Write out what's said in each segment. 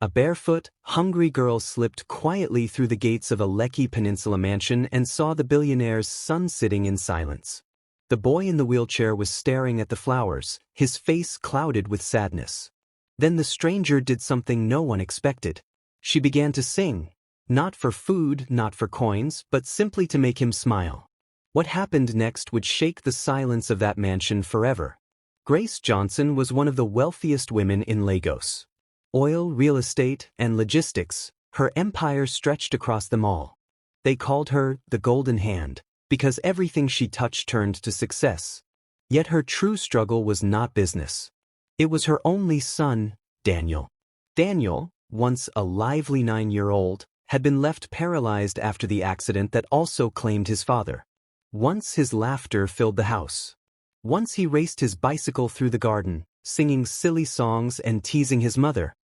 A barefoot, hungry girl slipped quietly through the gates of a Lekki Peninsula mansion and saw the billionaire's son sitting in silence. The boy in the wheelchair was staring at the flowers, his face clouded with sadness. Then the stranger did something no one expected. She began to sing, not for food, not for coins, but simply to make him smile. What happened next would shake the silence of that mansion forever. Grace Johnson was one of the wealthiest women in Lagos. Oil, real estate, and logistics, her empire stretched across them all. They called her the Golden Hand, because everything she touched turned to success. Yet her true struggle was not business. It was her only son, Daniel. Daniel, once a lively 9-year-old, had been left paralyzed after the accident that also claimed his father. Once his laughter filled the house. Once he raced his bicycle through the garden, singing silly songs and teasing his mother.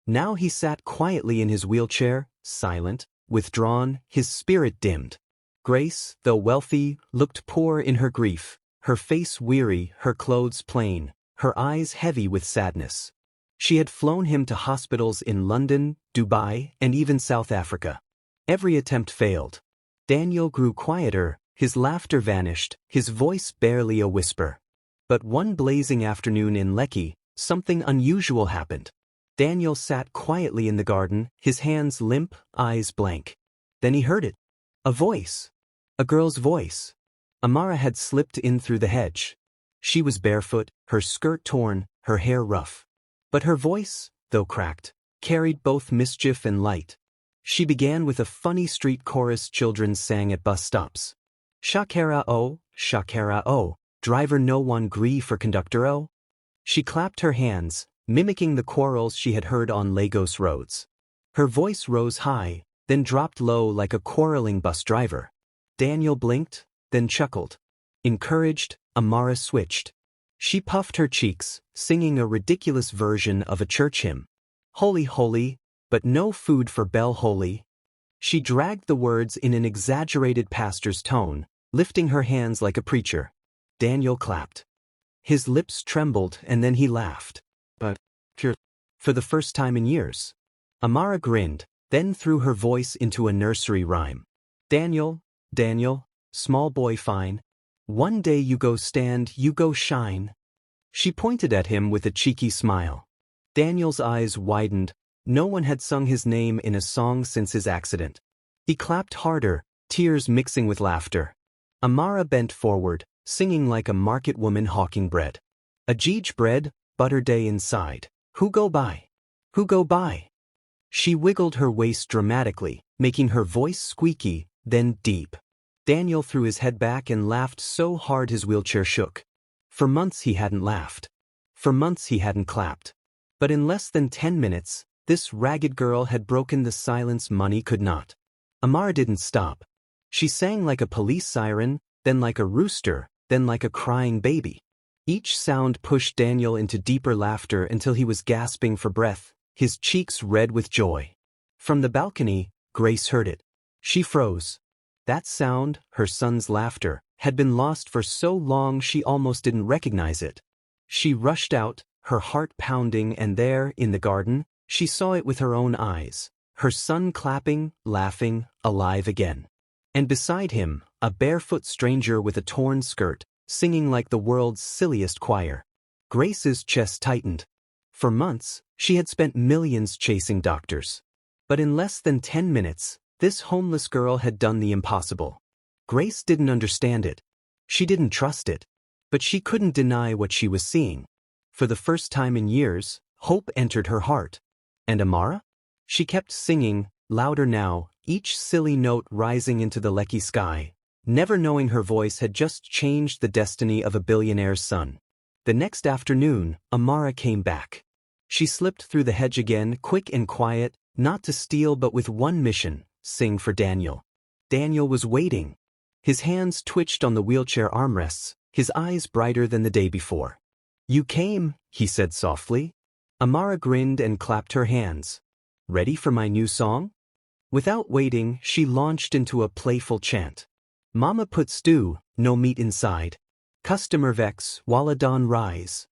Now he sat quietly in his wheelchair, silent, withdrawn, his spirit dimmed. Grace, though wealthy, looked poor in her grief, her face weary, her clothes plain, her eyes heavy with sadness. She had flown him to hospitals in London, Dubai, and even South Africa. Every attempt failed. Daniel grew quieter, his laughter vanished, his voice barely a whisper. But one blazing afternoon in Lekki, something unusual happened. Daniel sat quietly in the garden, his hands limp, eyes blank. Then he heard it. A voice. A girl's voice. Amara had slipped in through the hedge. She was barefoot, her skirt torn, her hair rough. But her voice, though cracked, carried both mischief and light. She began with a funny street chorus children sang at bus stops. Shakara oh, driver no one gree for conductor oh. She clapped her hands, mimicking the quarrels she had heard on Lagos roads. Her voice rose high, then dropped low like a quarreling bus driver. Daniel blinked, then chuckled. Encouraged, Amara switched. She puffed her cheeks, singing a ridiculous version of a church hymn. Holy, holy, but no food for Bell holy. She dragged the words in an exaggerated pastor's tone, lifting her hands like a preacher. Daniel clapped. His lips trembled and then he laughed. But, for the first time in years. Amara grinned, then threw her voice into a nursery rhyme. Daniel, Daniel, small boy fine. One day you go stand, you go shine. She pointed at him with a cheeky smile. Daniel's eyes widened. No one had sung his name in a song since his accident. He clapped harder, tears mixing with laughter. Amara bent forward, singing like a market woman hawking bread. Ajij bread, butter day inside. Who go by? Who go by? She wiggled her waist dramatically, making her voice squeaky, then deep. Daniel threw his head back and laughed so hard his wheelchair shook. For months he hadn't laughed. For months he hadn't clapped. But in less than 10 minutes, this ragged girl had broken the silence money could not. Amara didn't stop. She sang like a police siren, then like a rooster, then like a crying baby. Each sound pushed Daniel into deeper laughter until he was gasping for breath, his cheeks red with joy. From the balcony, Grace heard it. She froze. That sound, her son's laughter, had been lost for so long she almost didn't recognize it. She rushed out, her heart pounding, and there, in the garden, she saw it with her own eyes, her son clapping, laughing, alive again. And beside him, a barefoot stranger with a torn skirt, singing like the world's silliest choir. Grace's chest tightened. For months, she had spent millions chasing doctors. But in less than 10 minutes, this homeless girl had done the impossible. Grace didn't understand it. She didn't trust it. But she couldn't deny what she was seeing. For the first time in years, hope entered her heart. And Amara? She kept singing, louder now, each silly note rising into the Lekki sky, never knowing her voice had just changed the destiny of a billionaire's son. The next afternoon, Amara came back. She slipped through the hedge again, quick and quiet, not to steal but with one mission, sing for Daniel. Daniel was waiting. His hands twitched on the wheelchair armrests, his eyes brighter than the day before. You came, he said softly. Amara grinned and clapped her hands. Ready for my new song? Without waiting, she launched into a playful chant. Mama put stew, no meat inside. Customer vex, walla don rise.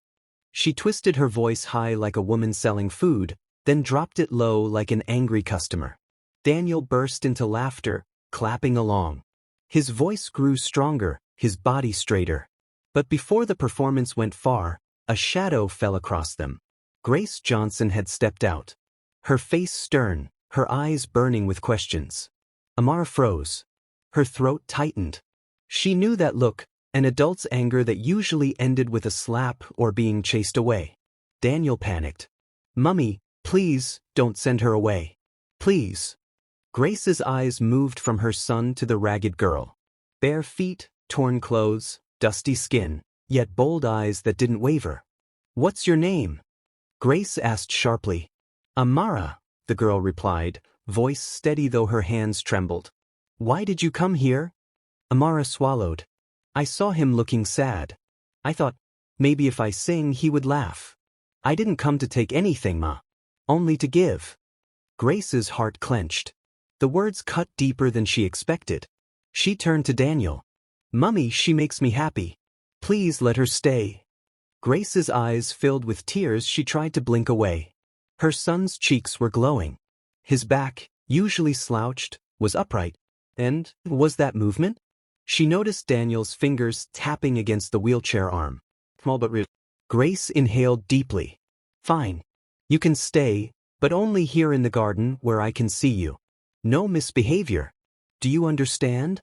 She twisted her voice high like a woman selling food, then dropped it low like an angry customer. Daniel burst into laughter, clapping along. His voice grew stronger, his body straighter. But before the performance went far, a shadow fell across them. Grace Johnson had stepped out. Her face stern, her eyes burning with questions. Amara froze. Her throat tightened. She knew that look, an adult's anger that usually ended with a slap or being chased away. Daniel panicked. "Mummy, please, don't send her away. Please." Grace's eyes moved from her son to the ragged girl. Bare feet, torn clothes, dusty skin, yet bold eyes that didn't waver. "What's your name?" Grace asked sharply. "Amara," the girl replied, voice steady though her hands trembled. "Why did you come here?" Amara swallowed. "I saw him looking sad. I thought, maybe if I sing he would laugh. I didn't come to take anything, Ma. Only to give." Grace's heart clenched. The words cut deeper than she expected. She turned to Daniel. "Mummy, she makes me happy. Please let her stay." Grace's eyes filled with tears. She tried to blink away. Her son's cheeks were glowing. His back, usually slouched, was upright. And was that movement? She noticed Daniel's fingers tapping against the wheelchair arm. Small but real. Grace inhaled deeply. "Fine. You can stay, but only here in the garden where I can see you. No misbehavior. Do you understand?"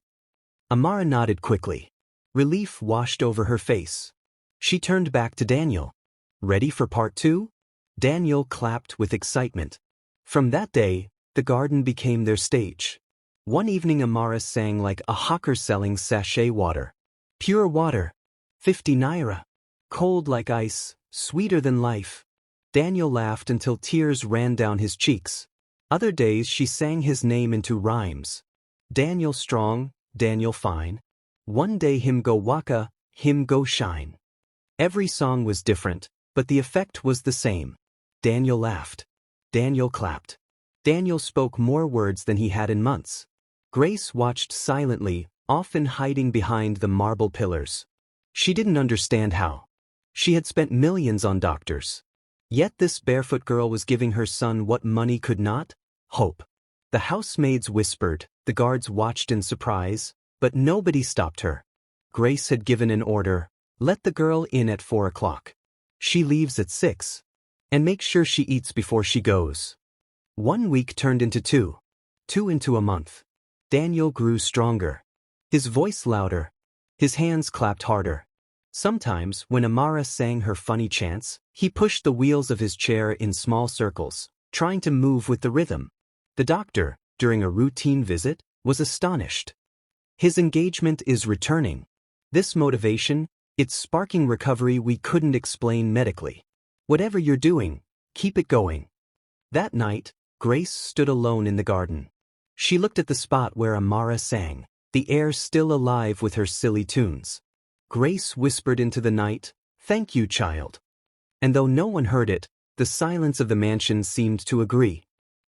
Amara nodded quickly. Relief washed over her face. She turned back to Daniel. "Ready for part 2? Daniel clapped with excitement. From that day, the garden became their stage. One evening Amara sang like a hawker selling sachet water. Pure water. 50 naira. Cold like ice, sweeter than life. Daniel laughed until tears ran down his cheeks. Other days she sang his name into rhymes. Daniel strong, Daniel fine. One day him go waka, him go shine. Every song was different, but the effect was the same. Daniel laughed. Daniel clapped. Daniel spoke more words than he had in months. Grace watched silently, often hiding behind the marble pillars. She didn't understand how. She had spent millions on doctors. Yet this barefoot girl was giving her son what money could not: hope. The housemaids whispered, the guards watched in surprise, but nobody stopped her. Grace had given an order: let the girl in at 4 o'clock. She leaves at 6. And make sure she eats before she goes. 1 week turned into 2. 2 into a month. Daniel grew stronger. His voice louder. His hands clapped harder. Sometimes, when Amara sang her funny chants, he pushed the wheels of his chair in small circles, trying to move with the rhythm. The doctor, during a routine visit, was astonished. His engagement is returning. This motivation, it's sparking recovery we couldn't explain medically. Whatever you're doing, keep it going. That night, Grace stood alone in the garden. She looked at the spot where Amara sang, the air still alive with her silly tunes. Grace whispered into the night, "Thank you, child." And though no one heard it, the silence of the mansion seemed to agree.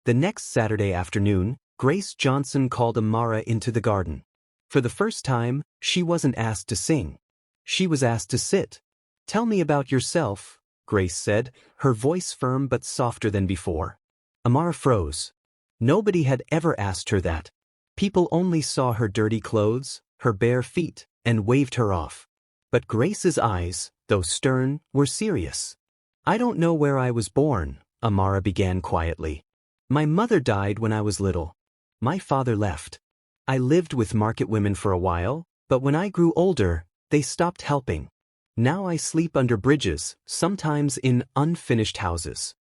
The next Saturday afternoon, Grace Johnson called Amara into the garden. For the first time, she wasn't asked to sing. She was asked to sit. "Tell me about yourself," Grace said, her voice firm but softer than before. Amara froze. Nobody had ever asked her that. People only saw her dirty clothes, her bare feet, and waved her off. But Grace's eyes, though stern, were serious. "I don't know where I was born," Amara began quietly. "My mother died when I was little. My father left. I lived with market women for a while, but when I grew older, they stopped helping. Now I sleep under bridges, sometimes in unfinished houses."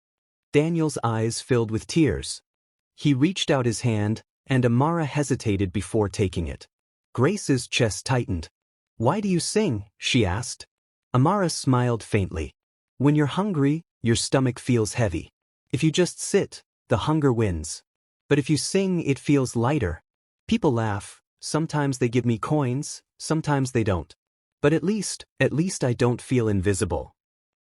Daniel's eyes filled with tears. He reached out his hand, and Amara hesitated before taking it. Grace's chest tightened. "Why do you sing?" she asked. Amara smiled faintly. "When you're hungry, your stomach feels heavy. If you just sit, the hunger wins. But if you sing, it feels lighter. People laugh, sometimes they give me coins, sometimes they don't. But at least I don't feel invisible."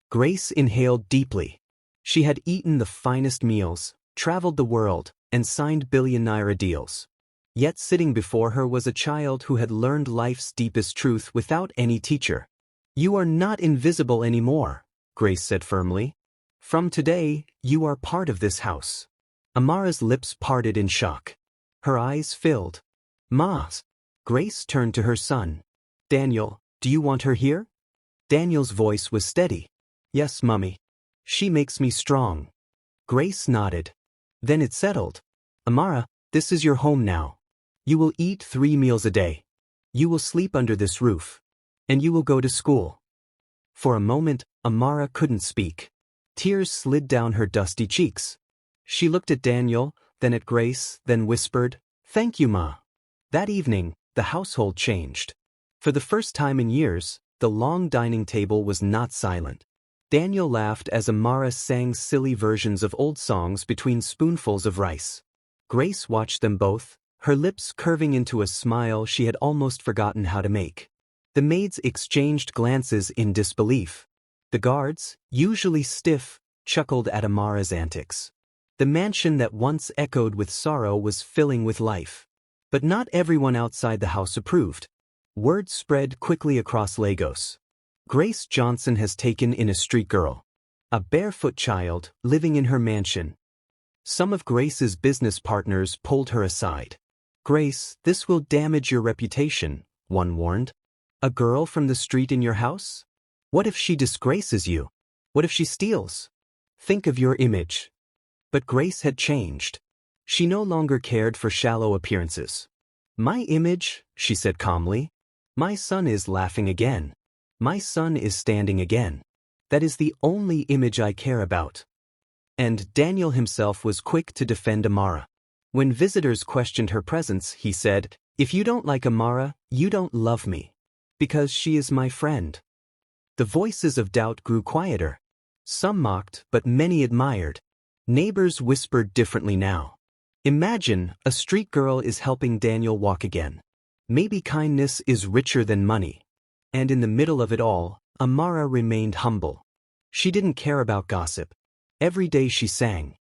Grace inhaled deeply. She had eaten the finest meals, traveled the world, and signed billionaire deals. Yet sitting before her was a child who had learned life's deepest truth without any teacher. "You are not invisible anymore," Grace said firmly. From today, you are part of this house. Amara's lips parted in shock. Her eyes filled. Ma. Grace turned to her son. Daniel, do you want her here? Daniel's voice was steady. Yes, Mummy. She makes me strong. Grace nodded. Then it settled. Amara, this is your home now. You will eat 3 meals a day. You will sleep under this roof. And you will go to school. For a moment, Amara couldn't speak. Tears slid down her dusty cheeks. She looked at Daniel, then at Grace, then whispered, "Thank you, Ma." That evening, the household changed. For the first time in years, the long dining table was not silent. Daniel laughed as Amara sang silly versions of old songs between spoonfuls of rice. Grace watched them both, her lips curving into a smile she had almost forgotten how to make. The maids exchanged glances in disbelief. The guards, usually stiff, chuckled at Amara's antics. The mansion that once echoed with sorrow was filling with life. But not everyone outside the house approved. Word spread quickly across Lagos. Grace Johnson has taken in a street girl. A barefoot child, living in her mansion. Some of Grace's business partners pulled her aside. Grace, this will damage your reputation, one warned. A girl from the street in your house? What if she disgraces you? What if she steals? Think of your image. But Grace had changed. She no longer cared for shallow appearances. My image, she said calmly. My son is laughing again. My son is standing again. That is the only image I care about. And Daniel himself was quick to defend Amara. When visitors questioned her presence, he said, "If you don't like Amara, you don't love me. Because she is my friend." The voices of doubt grew quieter. Some mocked, but many admired. Neighbors whispered differently now. Imagine, a street girl is helping Daniel walk again. Maybe kindness is richer than money. And in the middle of it all, Amara remained humble. She didn't care about gossip. Every day she sang.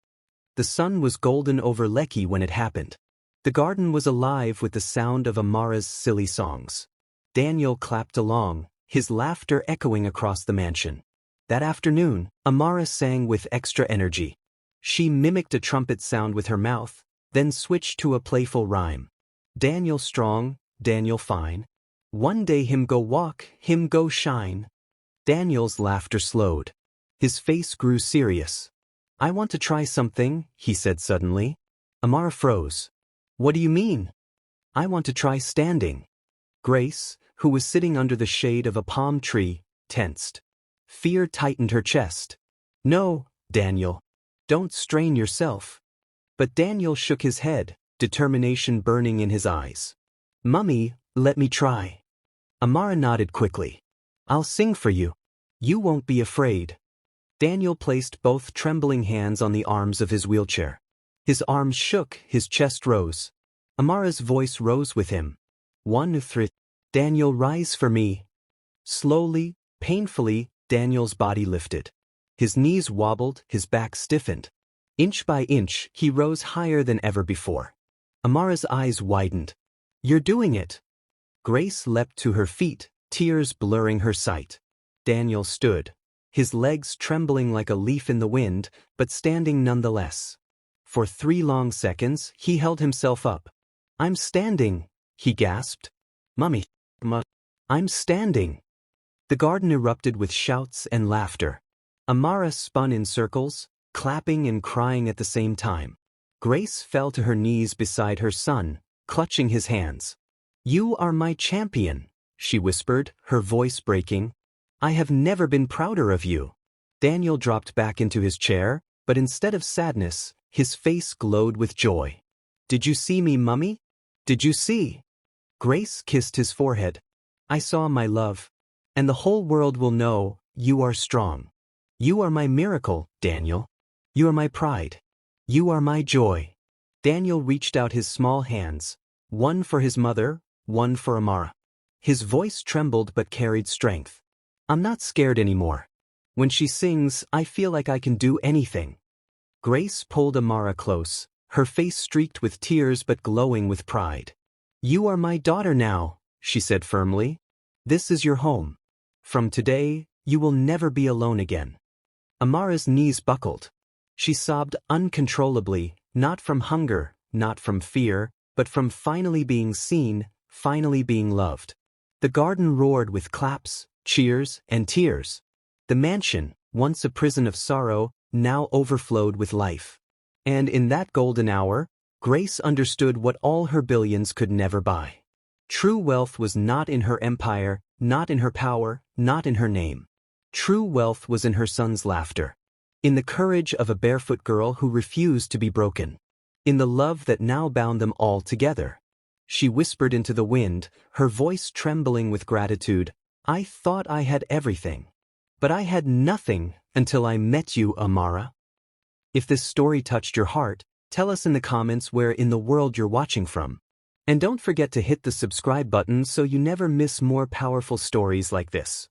The sun was golden over Lekki when it happened. The garden was alive with the sound of Amara's silly songs. Daniel clapped along, his laughter echoing across the mansion. That afternoon, Amara sang with extra energy. She mimicked a trumpet sound with her mouth, then switched to a playful rhyme. Daniel strong, Daniel fine. One day him go walk, him go shine. Daniel's laughter slowed. His face grew serious. I want to try something, he said suddenly. Amara froze. What do you mean? I want to try standing. Grace, who was sitting under the shade of a palm tree, tensed. Fear tightened her chest. No, Daniel. Don't strain yourself. But Daniel shook his head, determination burning in his eyes. Mummy, let me try. Amara nodded quickly. I'll sing for you. You won't be afraid. Daniel placed both trembling hands on the arms of his wheelchair. His arms shook, his chest rose. Amara's voice rose with him. 1, 3. Daniel, rise for me. Slowly, painfully, Daniel's body lifted. His knees wobbled, his back stiffened. Inch by inch, he rose higher than ever before. Amara's eyes widened. You're doing it. Grace leapt to her feet, tears blurring her sight. Daniel stood, his legs trembling like a leaf in the wind, but standing nonetheless. For 3 long seconds, he held himself up. I'm standing, he gasped. Mummy, I'm standing. The garden erupted with shouts and laughter. Amara spun in circles, clapping and crying at the same time. Grace fell to her knees beside her son, clutching his hands. You are my champion, she whispered, her voice breaking. I have never been prouder of you. Daniel dropped back into his chair, but instead of sadness, his face glowed with joy. Did you see me, Mummy? Did you see? Grace kissed his forehead. I saw, my love. And the whole world will know, you are strong. You are my miracle, Daniel. You are my pride. You are my joy. Daniel reached out his small hands, one for his mother, one for Amara. His voice trembled but carried strength. I'm not scared anymore. When she sings, I feel like I can do anything. Grace pulled Amara close, her face streaked with tears but glowing with pride. You are my daughter now, she said firmly. This is your home. From today, you will never be alone again. Amara's knees buckled. She sobbed uncontrollably, not from hunger, not from fear, but from finally being seen, finally being loved. The garden roared with claps, cheers, and tears. The mansion, once a prison of sorrow, now overflowed with life. And in that golden hour, Grace understood what all her billions could never buy. True wealth was not in her empire, not in her power, not in her name. True wealth was in her son's laughter. In the courage of a barefoot girl who refused to be broken. In the love that now bound them all together. She whispered into the wind, her voice trembling with gratitude, "I thought I had everything. But I had nothing until I met you, Amara." If this story touched your heart, tell us in the comments where in the world you're watching from. And don't forget to hit the subscribe button so you never miss more powerful stories like this.